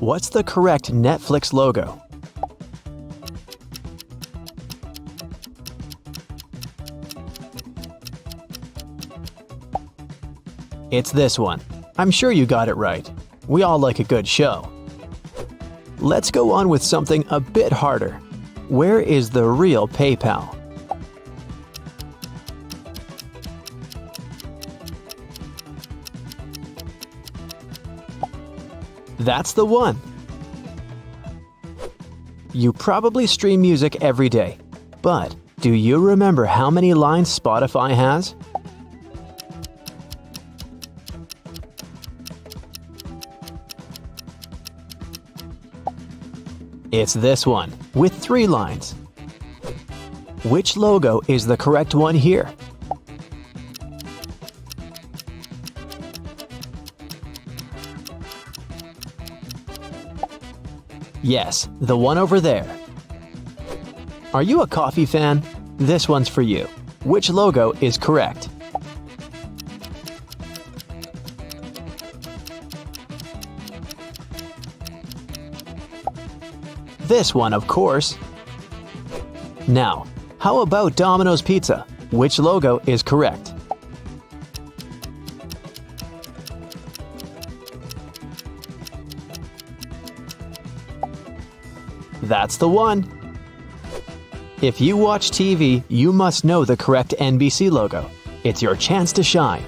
What's the correct Netflix logo? It's this one. I'm sure you got it right. We all like a good show. Let's go on with something a bit harder. Where is the real PayPal? That's the one. You probably stream music every day, but do you remember how many lines Spotify has? It's this one, with 3 lines. Which logo is the correct one here? Yes, the one over there. Are you a coffee fan? This one's for you. Which logo is correct? This one, of course. Now, how about Domino's Pizza? Which logo is correct? That's the one. If you watch TV, you must know the correct NBC logo. It's your chance to shine.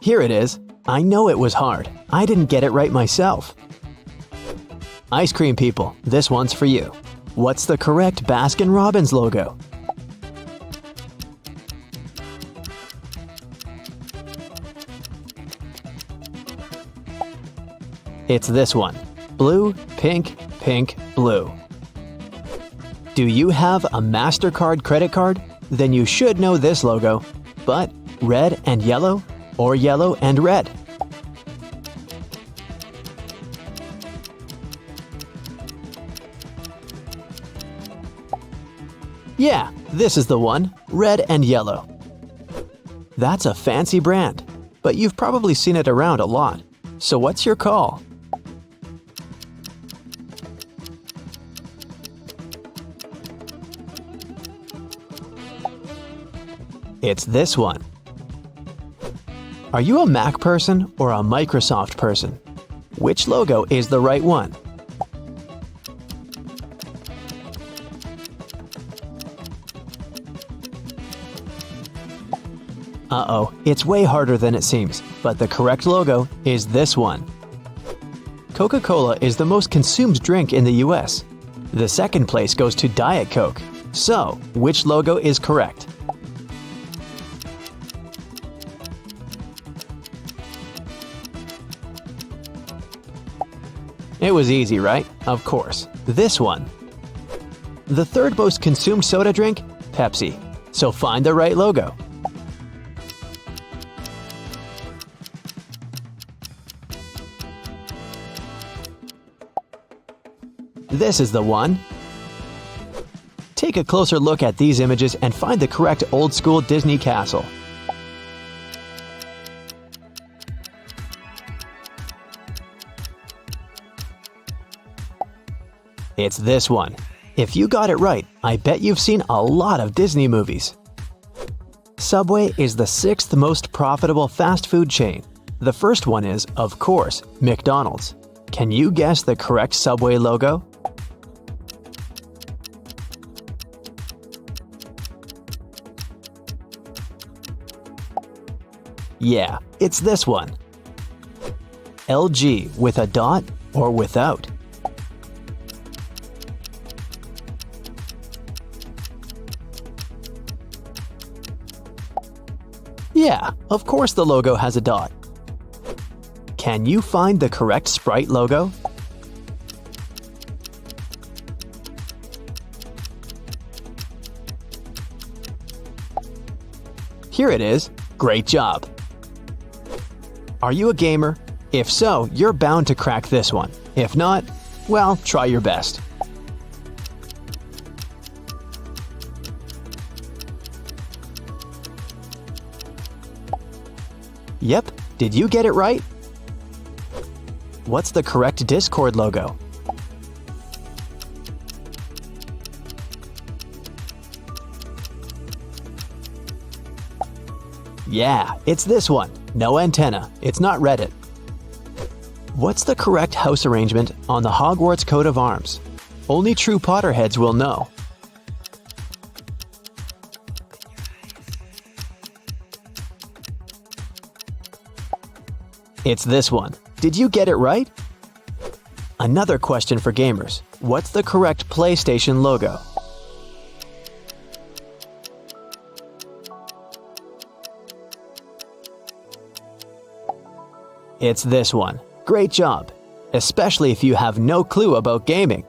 Here it is. I know it was hard. I didn't get it right myself. Ice cream people, this one's for you. What's the correct Baskin-Robbins logo? It's this one. Blue, pink, pink, blue. Do you have a MasterCard credit card? Then you should know this logo. But red and yellow, or yellow and red? Yeah, this is the one. Red and yellow. That's a fancy brand, but you've probably seen it around a lot. So what's your call? It's this one. Are you a Mac person or a Microsoft person? Which logo is the right one? Uh-oh, it's way harder than it seems, but the correct logo is this one. Coca-Cola is the most consumed drink in the US. The second place goes to Diet Coke. So, which logo is correct? It was easy, right? Of course. This one. The third most consumed soda drink? Pepsi. So find the right logo. This is the one. Take a closer look at these images and find the correct old-school Disney castle. It's this one. If you got it right, I bet you've seen a lot of Disney movies. Subway is the 6th most profitable fast food chain. The first one is, of course, McDonald's. Can you guess the correct Subway logo? Yeah, it's this one. LG with a dot or without? Yeah, of course the logo has a dot. Can you find the correct Sprite logo? Here it is. Great job. Are you a gamer? If so, you're bound to crack this one. If not, well, try your best. Yep, did you get it right? What's the correct Discord logo? Yeah, it's this one. No antenna. It's not Reddit. What's the correct house arrangement on the Hogwarts coat of arms? Only true Potterheads will know. It's this one. Did you get it right? Another question for gamers. What's the correct PlayStation logo? It's this one. Great job, especially if you have no clue about gaming.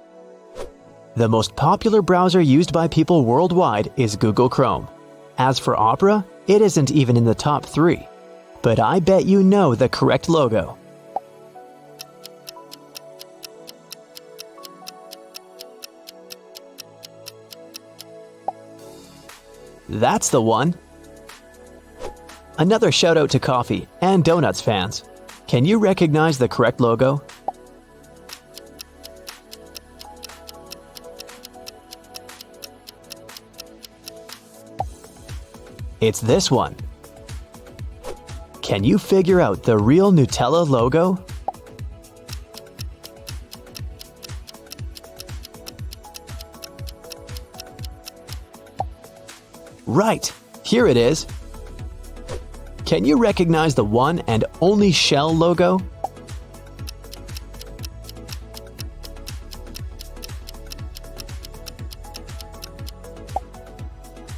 The most popular browser used by people worldwide is Google Chrome. As for Opera, it isn't even in the top 3. But I bet you know the correct logo. That's the one. Another shout out to coffee and donuts fans. Can you recognize the correct logo? It's this one. Can you figure out the real Nutella logo? Right, here it is. Can you recognize the one and only Shell logo?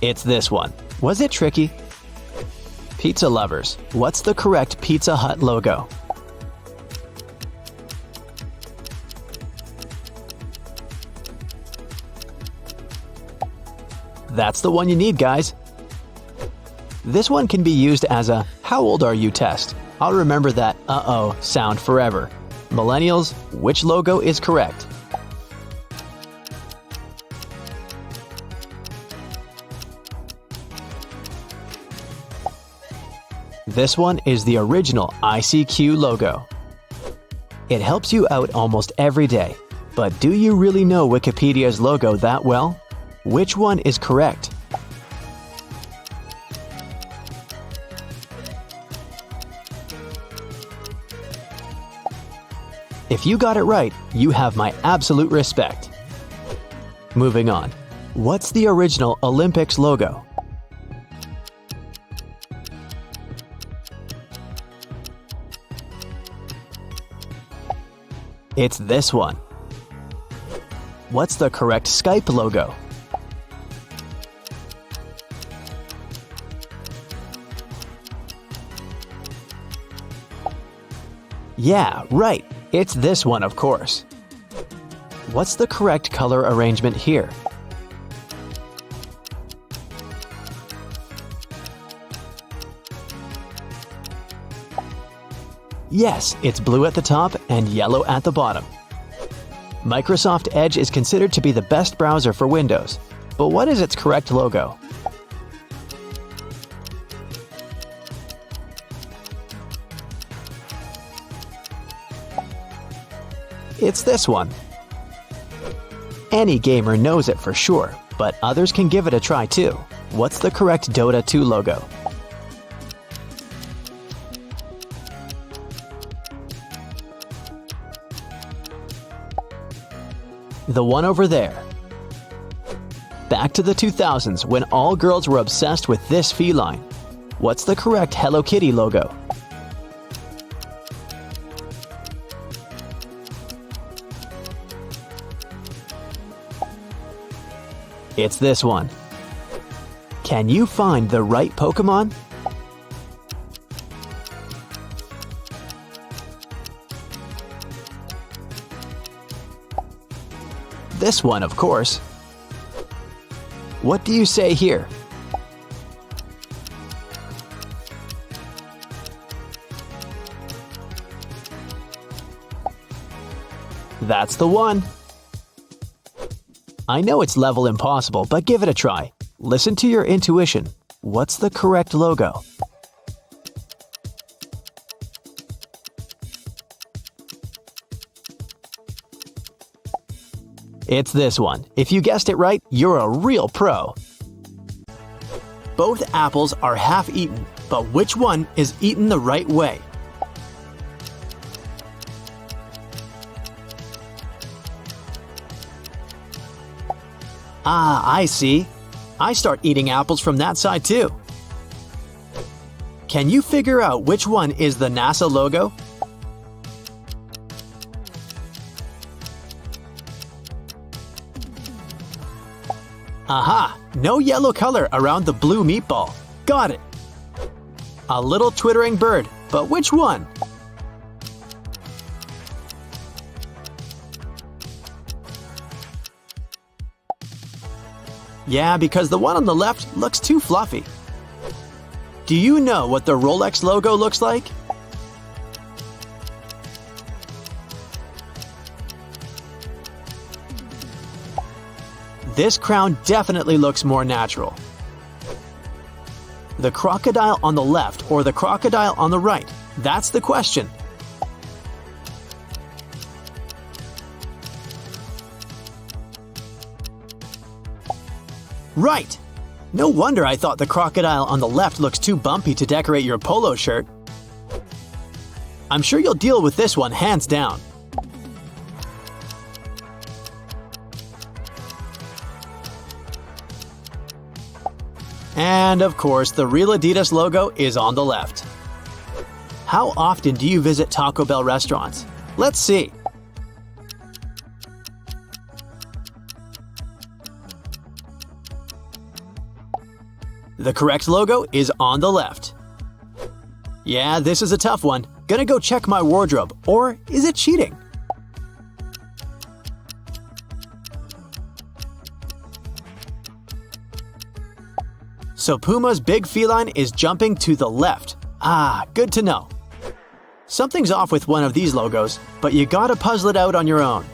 It's this one. Was it tricky? Pizza lovers, what's the correct Pizza Hut logo? That's the one you need, guys. This one can be used as a "How old are you?" test. I'll remember that "uh-oh" sound forever. Millennials, which logo is correct? This one is the original ICQ logo. It helps you out almost every day. But do you really know Wikipedia's logo that well? Which one is correct? If you got it right, you have my absolute respect. Moving on. What's the original Olympics logo? It's this one. What's the correct Skype logo? Yeah, right. It's this one, of course. What's the correct color arrangement here? Yes, it's blue at the top and yellow at the bottom. Microsoft Edge is considered to be the best browser for Windows, but what is its correct logo? It's this one. Any gamer knows it for sure, but others can give it a try too. What's the correct Dota 2 logo? The one over there. Back to the 2000s when all girls were obsessed with this feline. What's the correct Hello Kitty logo? It's this one. Can you find the right Pokemon? This one, of course. What do you say here? That's the one. I know it's level impossible, but give it a try. Listen to your intuition. What's the correct logo? It's this one. If you guessed it right, you're a real pro. Both apples are half-eaten, but which one is eaten the right way? Ah, I see. I start eating apples from that side too. Can you figure out which one is the NASA logo? Aha! No yellow color around the blue meatball. Got it! A little twittering bird, but which one? Yeah, because the one on the left looks too fluffy. Do you know what the Rolex logo looks like? This crown definitely looks more natural. The crocodile on the left or the crocodile on the right? That's the question. Right! No wonder I thought the crocodile on the left looks too bumpy to decorate your polo shirt. I'm sure you'll deal with this one hands down. And of course, the real Adidas logo is on the left. How often do you visit Taco Bell restaurants? Let's see. The correct logo is on the left. Yeah, this is a tough one. Gonna go check my wardrobe, or is it cheating? So Puma's big feline is jumping to the left. Ah, good to know. Something's off with one of these logos, but you gotta puzzle it out on your own.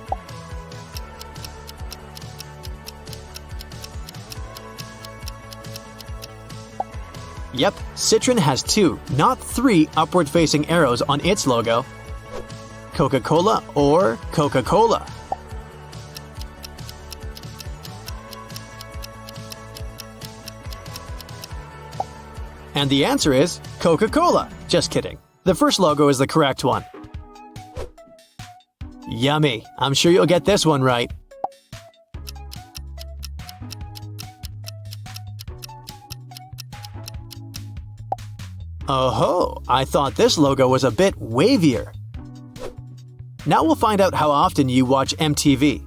Yep, Citroen has 2, not 3 upward-facing arrows on its logo. Coca-Cola or Coca-Cola? And the answer is Coca-Cola. Just kidding. The first logo is the correct one. Yummy. I'm sure you'll get this one right. Oh-ho, I thought this logo was a bit wavier. Now we'll find out how often you watch MTV.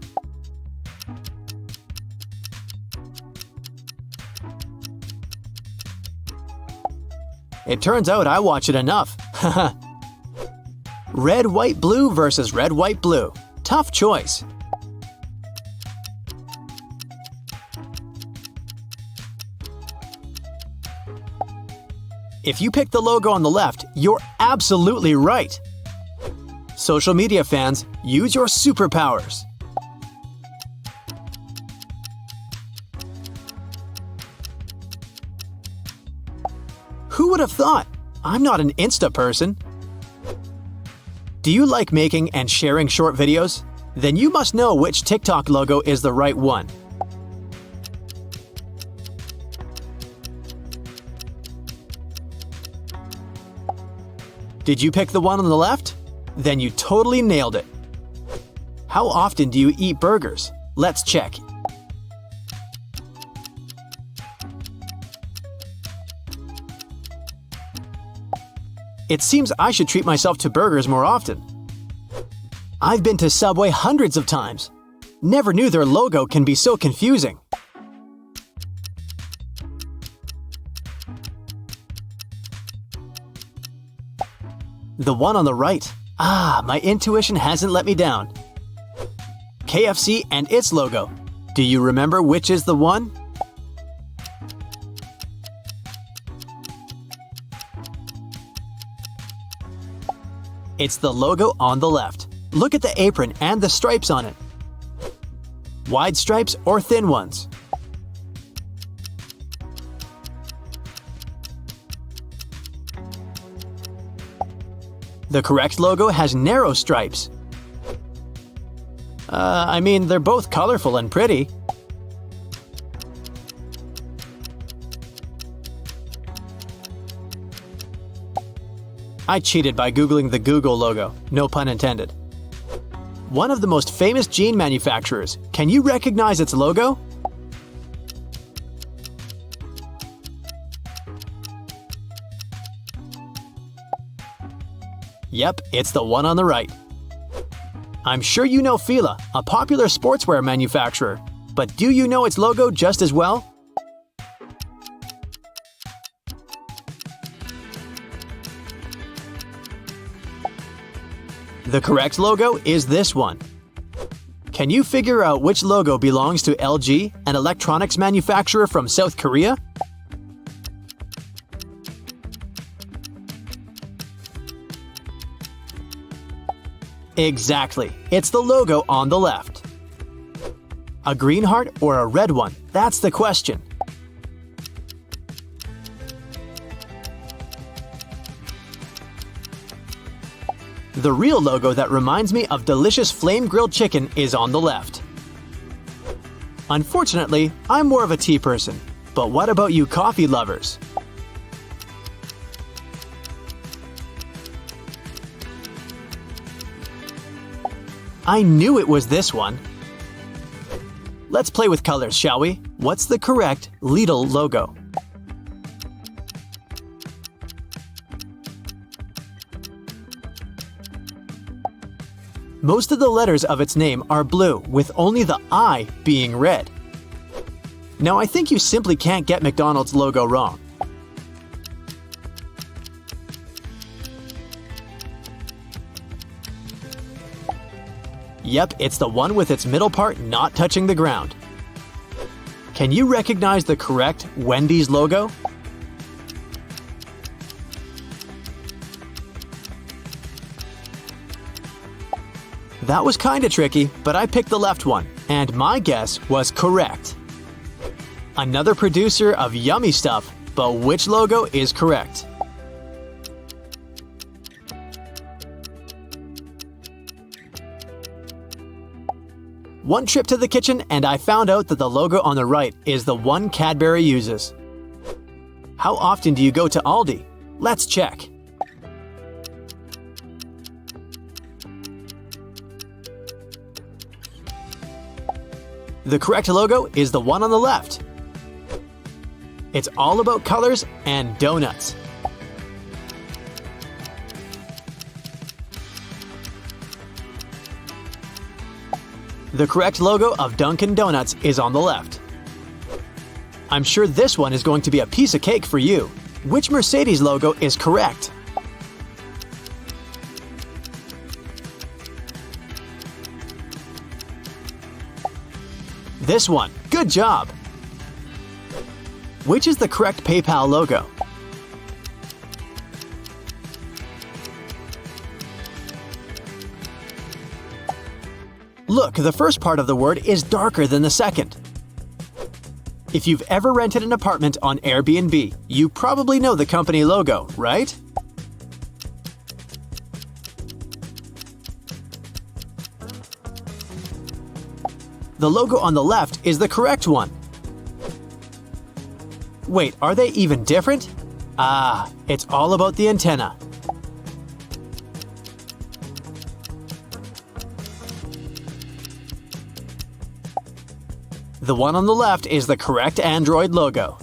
It turns out I watch it enough. Haha. Red, white, blue versus red, white, blue. Tough choice. If you pick the logo on the left, you're absolutely right. Social media fans, use your superpowers. Who would have thought? I'm not an Insta person. Do you like making and sharing short videos? Then you must know which TikTok logo is the right one. Did you pick the one on the left? Then you totally nailed it. How often do you eat burgers? Let's check. It seems I should treat myself to burgers more often. I've been to Subway hundreds of times. Never knew their logo can be so confusing. The one on the right. Ah, my intuition hasn't let me down. KFC and its logo. Do you remember which is the one? It's the logo on the left. Look at the apron and the stripes on it. Wide stripes or thin ones? The correct logo has narrow stripes. I mean, they're both colorful and pretty. I cheated by Googling the Google logo, no pun intended. One of the most famous jean manufacturers. Can you recognize its logo? Yep, it's the one on the right. I'm sure you know Fila, a popular sportswear manufacturer, but do you know its logo just as well? The correct logo is this one. Can you figure out which logo belongs to LG, an electronics manufacturer from South Korea? Exactly, it's the logo on the left. A green heart or a red one? That's the question. The real logo that reminds me of delicious flame-grilled chicken is on the left. Unfortunately, I'm more of a tea person, but what about you coffee lovers? I knew it was this one. Let's play with colors, shall we? What's the correct Lidl logo? Most of the letters of its name are blue, with only the I being red. Now I think you simply can't get McDonald's logo wrong. Yep, it's the one with its middle part not touching the ground. Can you recognize the correct Wendy's logo? That was kinda tricky, but I picked the left one, and my guess was correct. Another producer of yummy stuff, but which logo is correct? One trip to the kitchen and I found out that the logo on the right is the one Cadbury uses. How often do you go to Aldi? Let's check. The correct logo is the one on the left. It's all about colors and donuts. The correct logo of Dunkin' Donuts is on the left. I'm sure this one is going to be a piece of cake for you. Which Mercedes logo is correct? This one. Good job! Which is the correct PayPal logo? Look, the first part of the word is darker than the second. If you've ever rented an apartment on Airbnb, you probably know the company logo, right? The logo on the left is the correct one. Wait, are they even different? Ah, it's all about the antenna. The one on the left is the correct Android logo.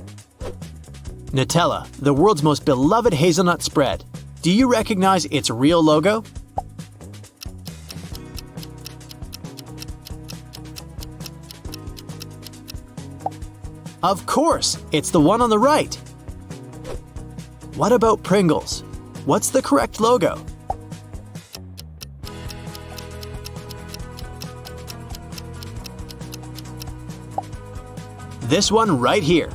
Nutella, the world's most beloved hazelnut spread. Do you recognize its real logo? Of course, it's the one on the right. What about Pringles? What's the correct logo? This one right here.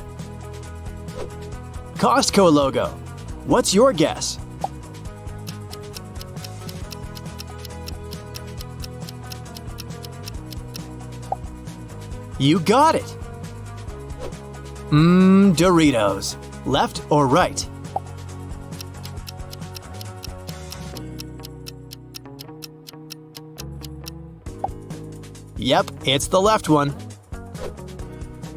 Costco logo. What's your guess? You got it! Doritos. Left or right? Yep, it's the left one.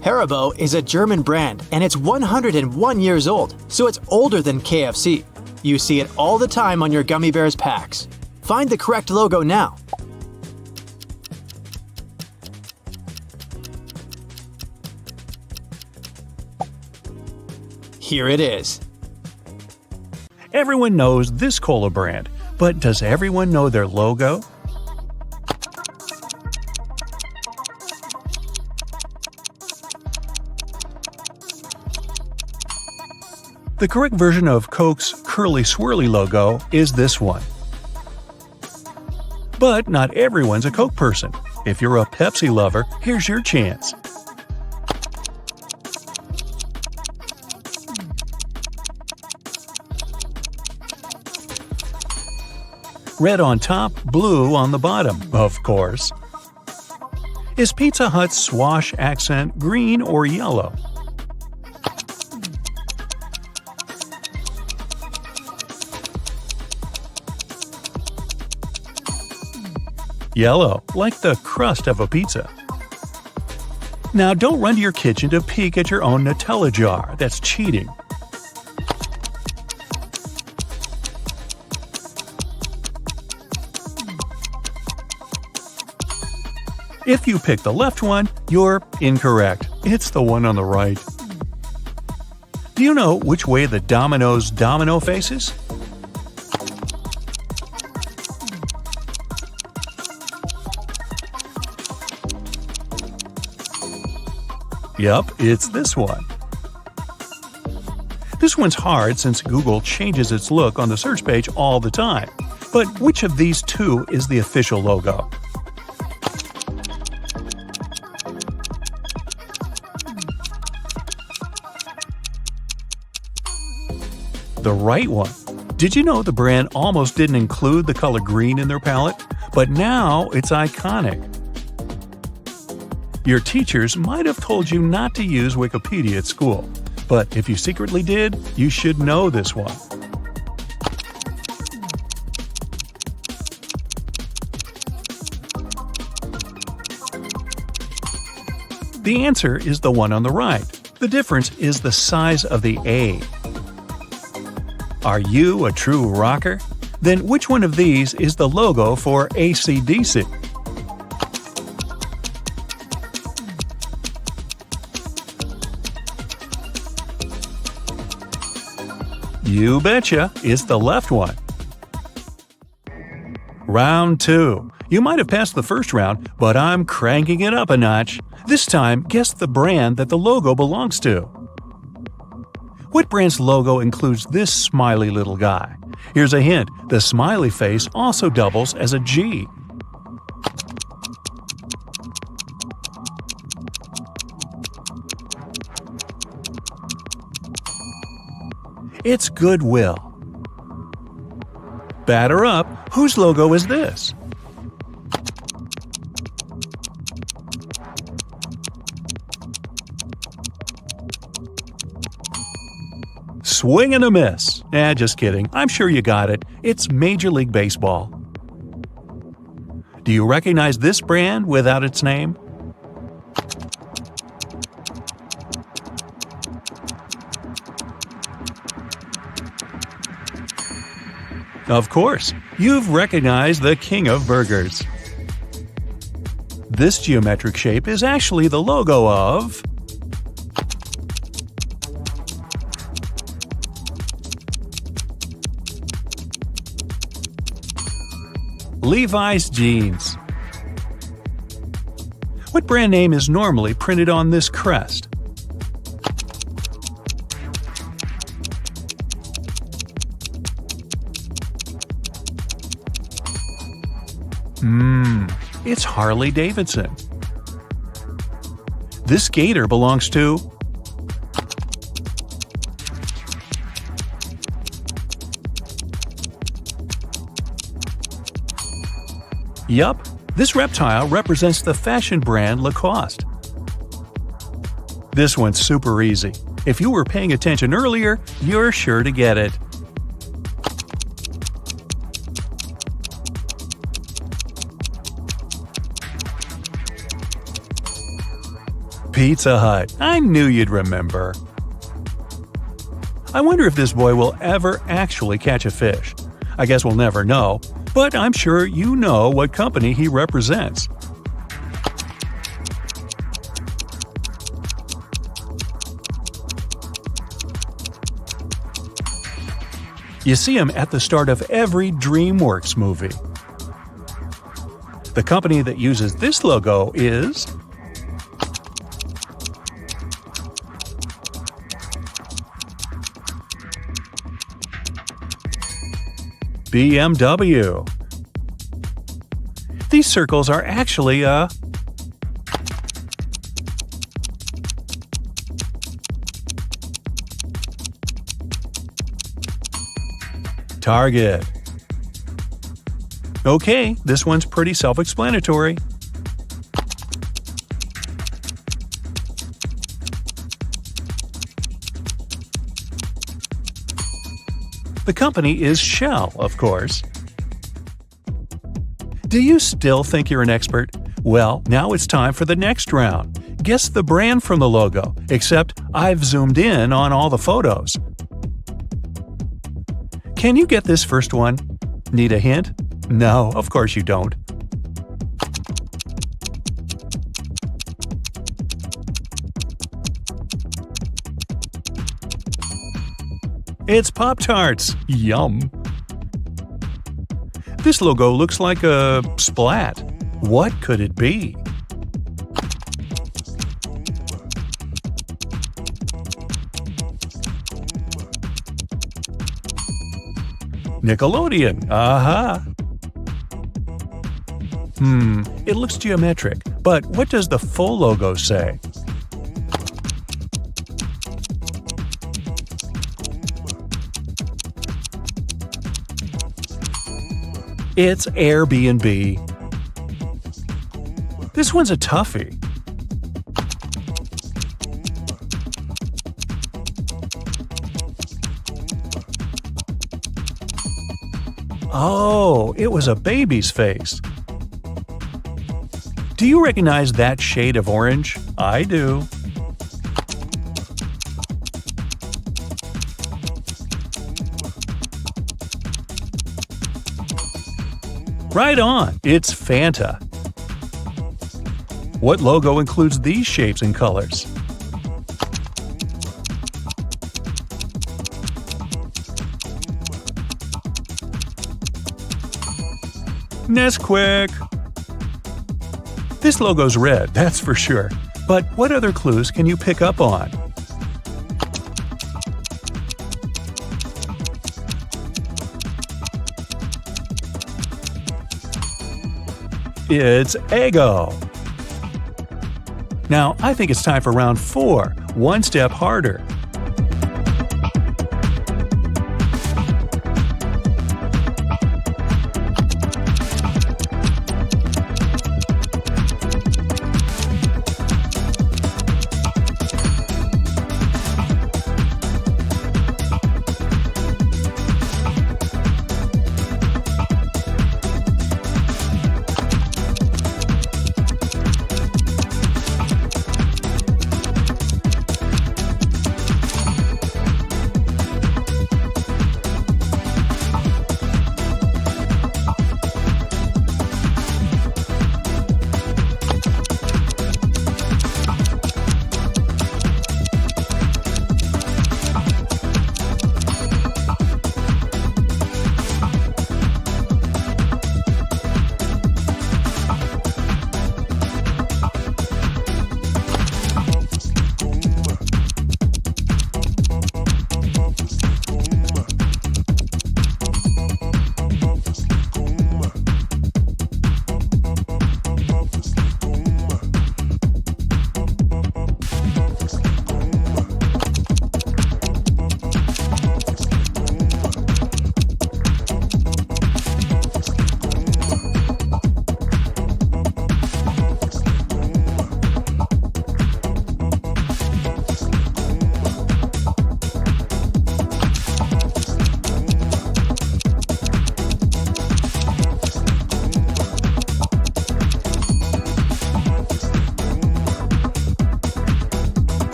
Haribo is a German brand and it's 101 years old, so it's older than KFC. You see it all the time on your gummy bears packs. Find the correct logo now. Here it is. Everyone knows this cola brand, but does everyone know their logo? The correct version of Coke's curly swirly logo is this one. But not everyone's a Coke person. If you're a Pepsi lover, here's your chance. Red on top, blue on the bottom, of course. Is Pizza Hut's swash accent green or yellow? Yellow, like the crust of a pizza. Now don't run to your kitchen to peek at your own Nutella jar. That's cheating. If you pick the left one, you're incorrect. It's the one on the right. Do you know which way the Domino's domino faces? Yup, it's this one. This one's hard since Google changes its look on the search page all the time. But which of these two is the official logo? The right one. Did you know the brand almost didn't include the color green in their palette? But now it's iconic. Your teachers might have told you not to use Wikipedia at school, but if you secretly did, you should know this one. The answer is the one on the right. The difference is the size of the A. Are you a true rocker? Then which one of these is the logo for AC/DC? You betcha, it's the left one. Round 2. You might have passed the first round, but I'm cranking it up a notch. This time, guess the brand that the logo belongs to. What brand's logo includes this smiley little guy? Here's a hint, the smiley face also doubles as a G. It's Goodwill. Batter up, whose logo is this? Swing and a miss. Just kidding. I'm sure you got it. It's Major League Baseball. Do you recognize this brand without its name? Of course, you've recognized the king of burgers. This geometric shape is actually the logo of Levi's jeans. What brand name is normally printed on this crest? It's Harley Davidson. This gator belongs to Yup, this reptile represents the fashion brand Lacoste. This one's super easy. If you were paying attention earlier, you're sure to get it. Pizza Hut. I knew you'd remember. I wonder if this boy will ever actually catch a fish. I guess we'll never know, but I'm sure you know what company he represents. You see him at the start of every DreamWorks movie. The company that uses this logo is BMW. These circles are actually a Target. Okay, this one's pretty self-explanatory. The company is Shell, of course. Do you still think you're an expert? Well, now it's time for the next round. Guess the brand from the logo, except I've zoomed in on all the photos. Can you get this first one? Need a hint? No, of course you don't. It's Pop-Tarts! Yum! This logo looks like a splat. What could it be? Nickelodeon! Aha! It looks geometric, but what does the full logo say? It's Airbnb. This one's a toughie. Oh, it was a baby's face. Do you recognize that shade of orange? I do. Right on, it's Fanta. What logo includes these shapes and colors? Nesquik. This logo's red, that's for sure. But what other clues can you pick up on? It's Eggo. Now, I think it's time for round 4, one step harder.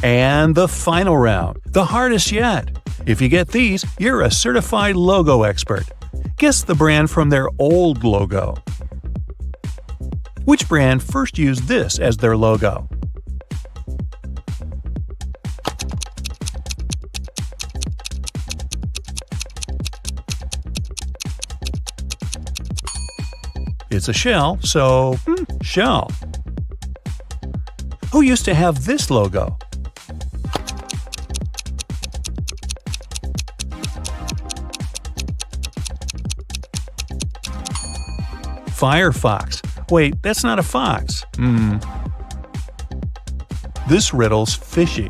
And the final round, the hardest yet. If you get these, you're a certified logo expert. Guess the brand from their old logo. Which brand first used this as their logo? It's a shell, so Shell. Who used to have this logo? Firefox. Wait, that's not a fox. This riddle's fishy.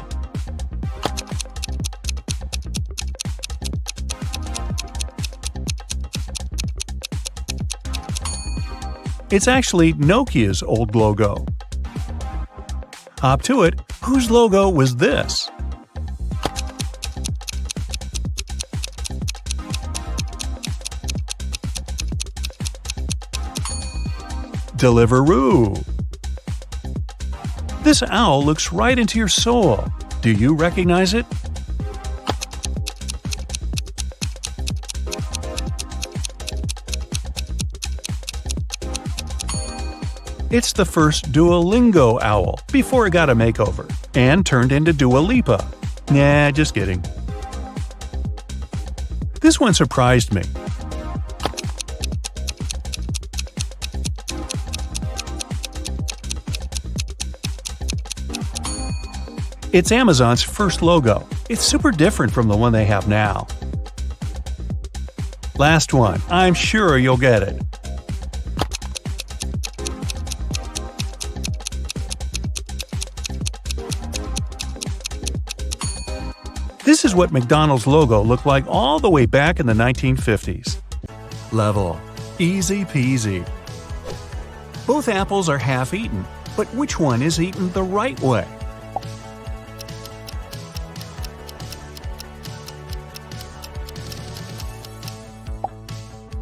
It's actually Nokia's old logo. Hop to it, whose logo was this? Deliveroo. This owl looks right into your soul. Do you recognize it? It's the first Duolingo owl before it got a makeover and turned into Dua Lipa. Nah, just kidding. This one surprised me. It's Amazon's first logo. It's super different from the one they have now. Last one. I'm sure you'll get it. This is what McDonald's logo looked like all the way back in the 1950s. Level. Easy peasy. Both apples are half eaten, but which one is eaten the right way?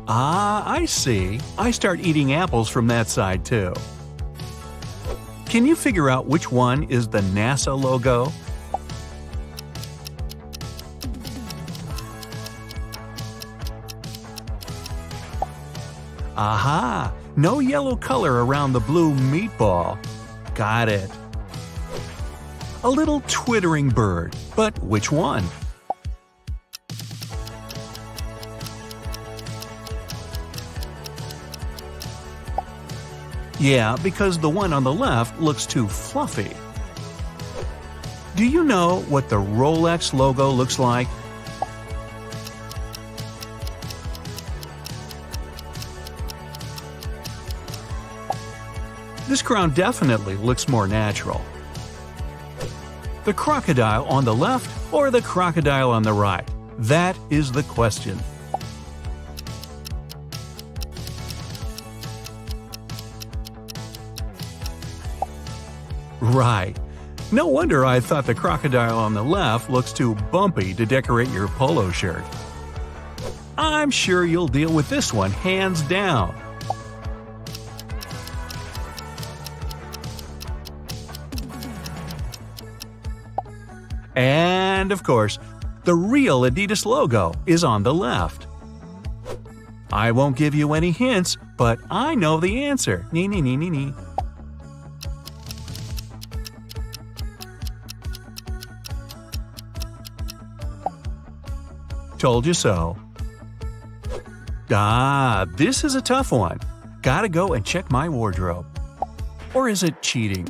Ah, I see. I start eating apples from that side too. Can you figure out which one is the NASA logo? Aha! No yellow color around the blue meatball. Got it. A little twittering bird, but which one? Yeah, because the one on the left looks too fluffy. Do you know what the Rolex logo looks like? This crown definitely looks more natural. The crocodile on the left or the crocodile on the right? That is the question. Right. No wonder I thought the crocodile on the left looks too bumpy to decorate your polo shirt. I'm sure you'll deal with this one hands down. And of course, the real Adidas logo is on the left. I won't give you any hints, but I know the answer. Nee, nee, nee, nee, nee. Told you so. Ah, this is a tough one. Gotta go and check my wardrobe. Or is it cheating?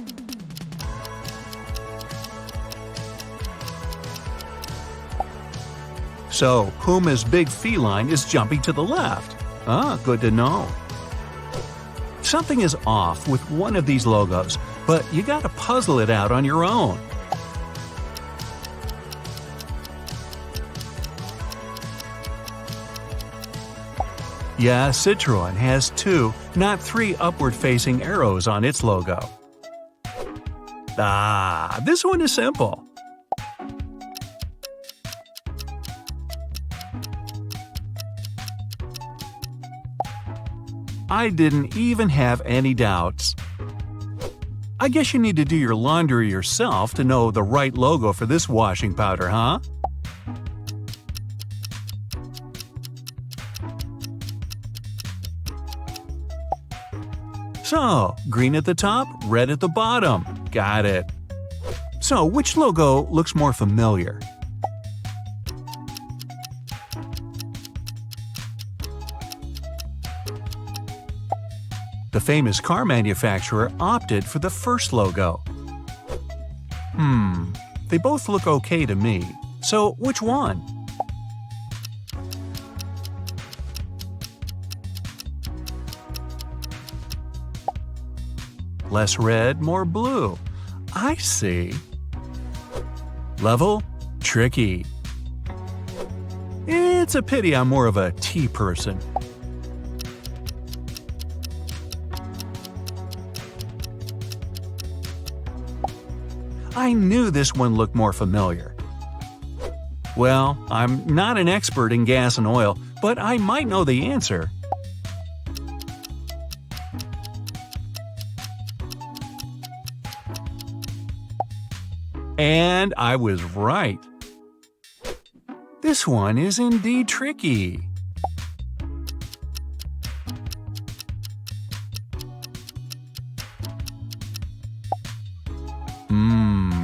So, Puma's big feline is jumping to the left. Ah, good to know. Something is off with one of these logos, but you gotta puzzle it out on your own. Yeah, Citroën has 2, not 3 upward-facing arrows on its logo. Ah, this one is simple. I didn't even have any doubts. I I guess you need to do your laundry yourself to know the right logo for this washing powder, huh? So, green at the top, red at the bottom. Got it. So, which logo looks more familiar? The famous car manufacturer opted for the first logo. They both look okay to me. So, which one? Less red, more blue. I see. Level? Tricky. It's a pity I'm more of a T person. I knew this one looked more familiar. Well, I'm not an expert in gas and oil, but I might know the answer. And I was right. This one is indeed tricky.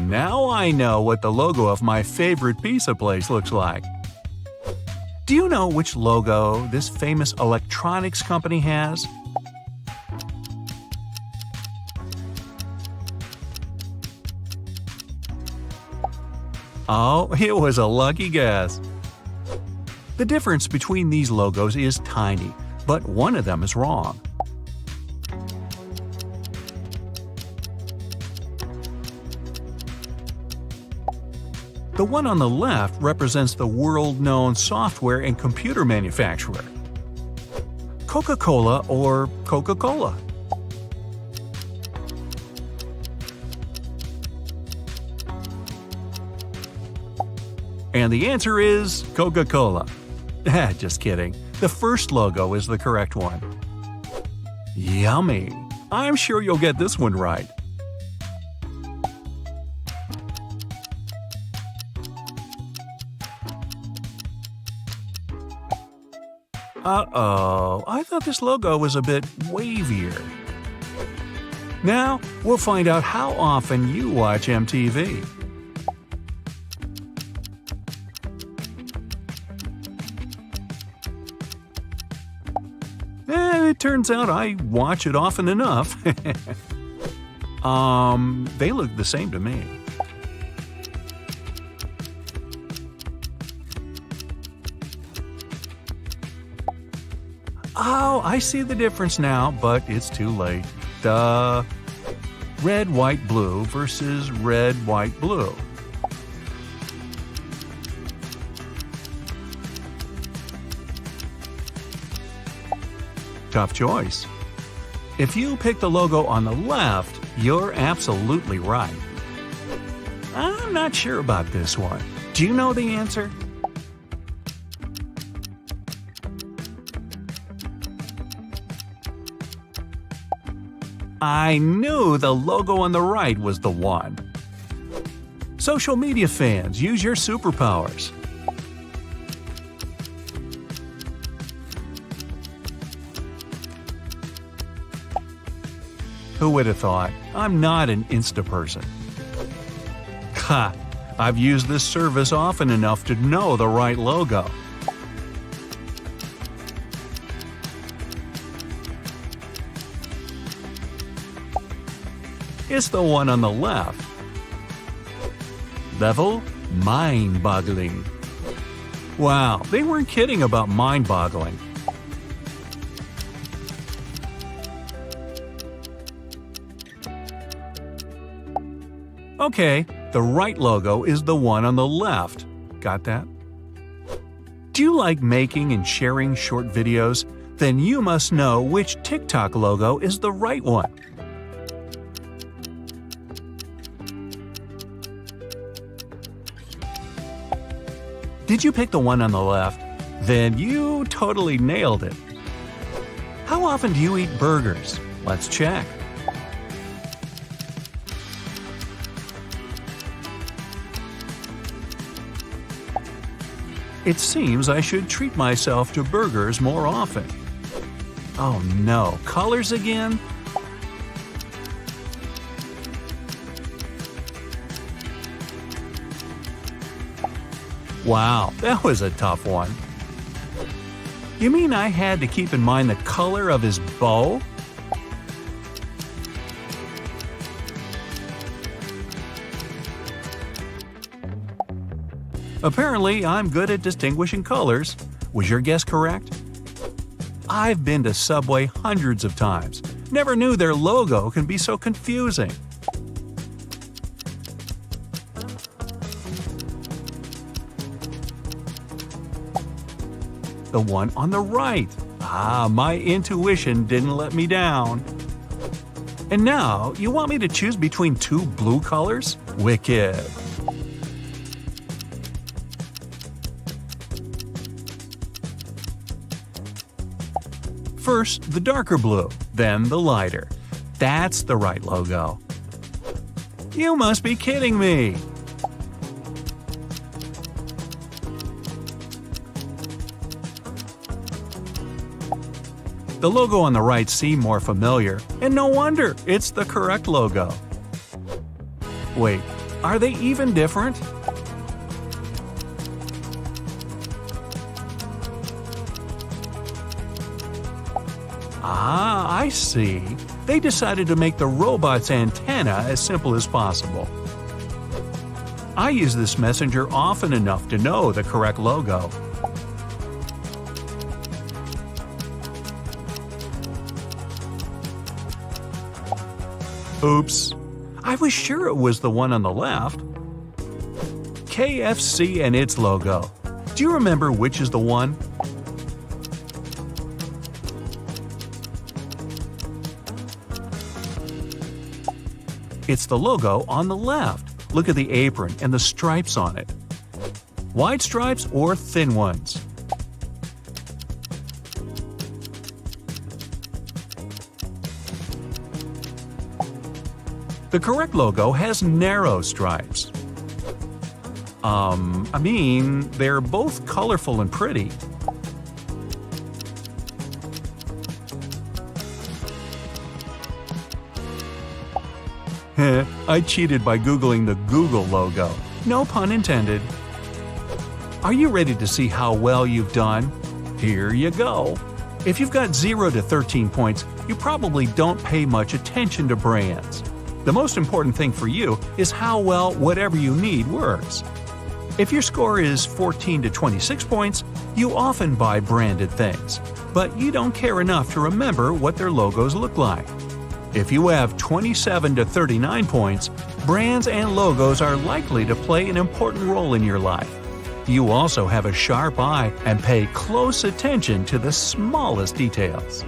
Now I know what the logo of my favorite pizza place looks like. Do you know which logo this famous electronics company has? Oh, it was a lucky guess. The difference between these logos is tiny, but one of them is wrong. The one on the left represents the world-known software and computer manufacturer, Coca-Cola or Coca-Cola. And the answer is Coca-Cola. Just kidding. The first logo is the correct one. Yummy! I'm sure you'll get this one right. Uh-oh, I thought this logo was a bit wavier. Now, we'll find out how often you watch MTV. It turns out I watch it often enough. They look the same to me. Oh, I see the difference now, but it's too late. Duh. Red, white, blue versus red, white, blue. Tough choice. If you pick the logo on the left, you're absolutely right. I'm not sure about this one. Do you know the answer? I knew the logo on the right was the one. Social media fans, use your superpowers. Who would have thought? I'm not an Insta person. Ha! I've used this service often enough to know the right logo. It's the one on the left. Level? Mind-boggling. Wow, they weren't kidding about mind-boggling. Okay, the right logo is the one on the left. Got that? Do you like making and sharing short videos? Then you must know which TikTok logo is the right one. Did you pick the one on the left? Then you totally nailed it. How often do you eat burgers? Let's check. It seems I should treat myself to burgers more often. Oh no, colors again? Wow, that was a tough one. You mean I had to keep in mind the color of his bow? Apparently, I'm good at distinguishing colors. Was your guess correct? I've been to Subway hundreds of times. Never knew their logo can be so confusing. The one on the right. Ah, my intuition didn't let me down. And now, you want me to choose between two blue colors? Wicked. First, the darker blue, then the lighter. That's the right logo. You must be kidding me! The logo on the right seemed more familiar, and no wonder, it's the correct logo. Wait, are they even different? Ah, I see. They decided to make the robot's antenna as simple as possible. I use this messenger often enough to know the correct logo. Oops. I was sure it was the one on the left. KFC and its logo. Do you remember which is the one? It's the logo on the left. Look at the apron and the stripes on it. Wide stripes or thin ones? The correct logo has narrow stripes. They're both colorful and pretty. I cheated by Googling the Google logo. No pun intended. Are you ready to see how well you've done? Here you go. If you've got 0 to 13 points, you probably don't pay much attention to brands. The most important thing for you is how well whatever you need works. If your score is 14 to 26 points, you often buy branded things, but you don't care enough to remember what their logos look like. If you have 27 to 39 points, brands and logos are likely to play an important role in your life. You also have a sharp eye and pay close attention to the smallest details.